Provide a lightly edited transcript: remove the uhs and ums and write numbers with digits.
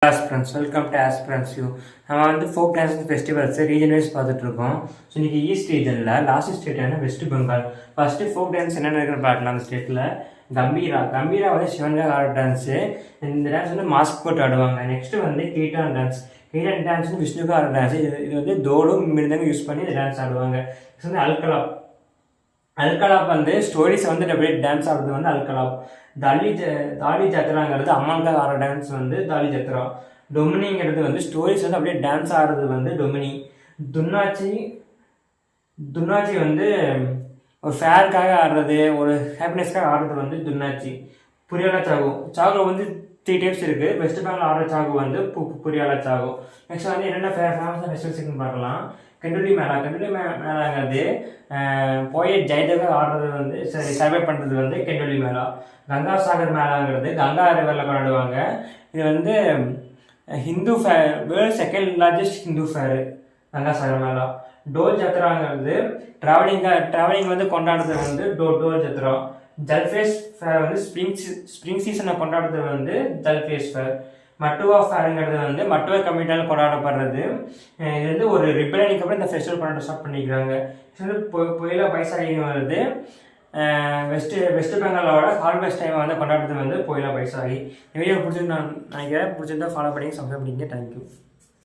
Aspirants welcome to aspirants you. நம்ம வந்து folk dance festivals region wise பார்த்துட்ருக்கோம். So இன்றைக்கி ஈஸ்ட் ரீஜனில் லாஸ்ட் ஸ்டேட்டான West Bengal. First folk dance என்னென்ன இருக்குன்னு பார்க்கலாம். அந்த ஸ்டேட்டில் கம்பீரா வந்து சிவன்காக ஆடுற டான்ஸு. இந்த டான்ஸ் வந்து மாஸ்க் போட்டு ஆடுவாங்க. நெக்ஸ்ட்டு வந்து கீட்டான் டான்ஸ் வந்து விஷ்ணுக்கு ஆடுற டான்ஸ். இது வந்து தோடும் மிருந்தங்க யூஸ் பண்ணி இந்த டான்ஸ் ஆடுவாங்க. நெக்ஸ்ட் வந்து அல்கலாப் வந்து ஸ்டோரிஸ் வந்து அப்படியே டான்ஸ் ஆடுறது வந்து அல்கலாப். தாலி ஜத்ராங்கிறது அம்மாவுக்காக ஆடுற டான்ஸ் வந்து தாலி ஜத்ரா. டொமினிங்கிறது வந்து ஸ்டோரிஸ் வந்து அப்படியே டான்ஸ் ஆடுறது வந்து டொமினி. துன்னாச்சி வந்து ஒரு ஃபேருக்காக ஆடுறது, ஒரு ஹாப்பினஸ்க்காக ஆடுறது வந்து துன்னாச்சி. புரியாலா சாகு வந்து 3 டைப்ஸ் இருக்குது. வெஸ்ட் பெங்கால் ஆடுற சாகு வந்து புரியாலா சாகு. நெக்ஸ்ட் வந்து என்னென்ன ஃபேமஸான ஃபெஸ்டிவல்ஸ்ன்னு பார்க்கலாம். கெண்டுலி மேளாங்கிறது போயட் ஜெயதேவா ஆடுறது வந்து சர்வே பண்ணுறது வந்து கெண்டுலி மேளா. கங்கா சாகர் மேளாங்கிறது கங்கா ரிவரில் கொண்டாடுவாங்க. இது வந்து Hindu world second largest Hindu fair Ganga Sagar Mela. Dol ஜத்ராங்கிறது ட்ராவலிங் வந்து கொண்டாடுறது வந்து டோல் ஜத்ரா. ஜல்ஃபேஸ் ஃபேர் வந்து ஸ்ப்ரிங் சீசனை கொண்டாடுறது வந்து ஜல்ஃபேஸ் ஃபேர். மட்டுவா ஃபேருங்கிறது வந்து மட்டுவா கம்யூனிட்டியால் கொண்டாடப்படுறது. இது வந்து ஒரு ரிப்பேரிங்க்கு அப்புறம் இந்த ஃபெஸ்டிவல் கொண்டாட ஸ்டார்ட் பண்ணிக்கிறாங்க. இது வந்து புயலா பைசாகி வருது. வெஸ்ட் பெங்காலோட ஹார்வெஸ்ட் டைமை வந்து கொண்டாடுறது வந்து புயலா பைசாகி. இந்த வீடியோ பிடிச்சிருந்து நான் நினைக்கிறேன். பிடிச்சிருந்தா ஃபாலோ பண்ணி சப்ஸ்கிரைப் பண்ணிங்க. தேங்க்யூ.